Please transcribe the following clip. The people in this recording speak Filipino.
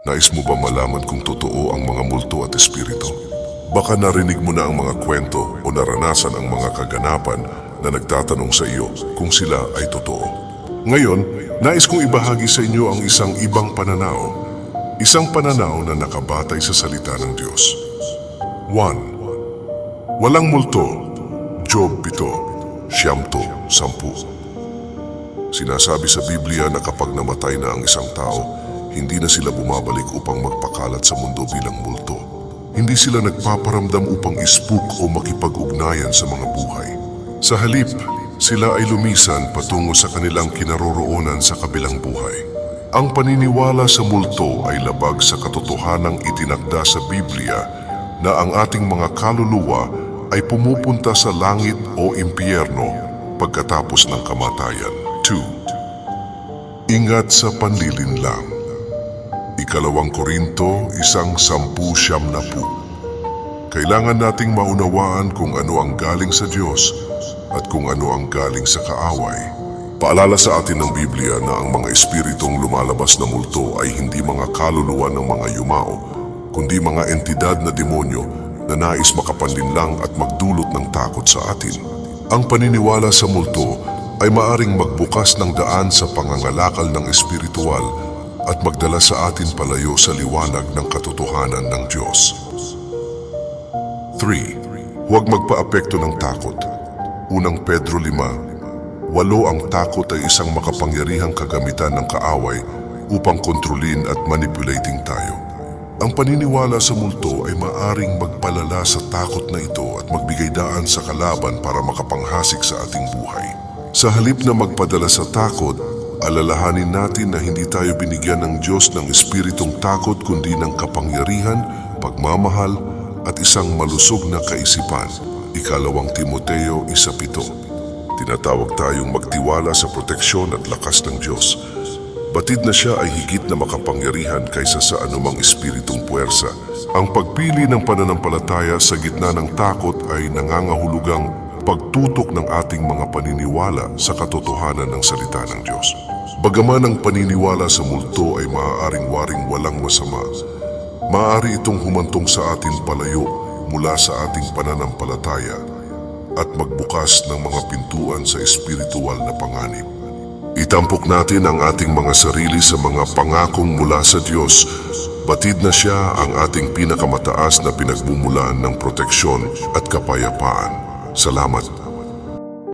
Nais mo ba malaman kung totoo ang mga multo at espiritu? Baka narinig mo na ang mga kwento o naranasan ang mga kaganapan na nagtatanong sa iyo kung sila ay totoo. Ngayon, nais kong ibahagi sa inyo ang isang ibang pananaw. Isang pananaw na nakabatay sa salita ng Diyos. 1. Walang multo. Job 7:10. Sinasabi sa Biblia na kapag namatay na ang isang tao, hindi na sila bumabalik upang magpakalat sa mundo bilang multo. Hindi sila nagpaparamdam upang ispook o makipag-ugnayan sa mga buhay. Sa halip, sila ay lumisan patungo sa kanilang kinaroroonan sa kabilang buhay. Ang paniniwala sa multo ay labag sa katotohanang itinakda sa Biblia na ang ating mga kaluluwa ay pumupunta sa langit o impyerno pagkatapos ng kamatayan. 2. Ingat sa panlilinlang. 2 Korinto 1:10. Kailangan nating maunawaan kung ano ang galing sa Diyos at kung ano ang galing sa kaaway. Paalala sa atin ng Biblia na ang mga espiritong lumalabas na multo ay hindi mga kaluluwa ng mga yumao, kundi mga entidad na demonyo na nais makapanlinlang at magdulot ng takot sa atin. Ang paniniwala sa multo ay maaring magbukas ng daan sa pangangalakal ng espiritual at magdala sa atin palayo sa liwanag ng katotohanan ng Diyos. 3. Huwag magpaapekto ng takot. 1 Pedro 5:8. Ang takot ay isang makapangyarihang kagamitan ng kaaway upang kontrolin at manipulating tayo. Ang paniniwala sa multo ay maaring magpalala sa takot na ito at magbigay daan sa kalaban para makapanghasik sa ating buhay. Sa halip na magpadala sa takot, alalahanin natin na hindi tayo binigyan ng Diyos ng espiritong takot kundi ng kapangyarihan, pagmamahal at isang malusog na kaisipan. 2 Timoteo 1:7. Tinatawag tayong magtiwala sa proteksyon at lakas ng Diyos. Batid na siya ay higit na makapangyarihan kaysa sa anumang espiritong puwersa. Ang pagpili ng pananampalataya sa gitna ng takot ay nangangahulugang pagtutok ng ating mga paniniwala sa katotohanan ng salita ng Diyos. Bagaman ang paniniwala sa multo ay maaaring waring walang masama, maaari itong humantong sa atin palayo mula sa ating pananampalataya at magbukas ng mga pintuan sa espiritual na panganib. Itampok natin ang ating mga sarili sa mga pangakong mula sa Diyos. Batid na siya ang ating pinakamataas na pinagmumulan ng proteksyon at kapayapaan. Salamat.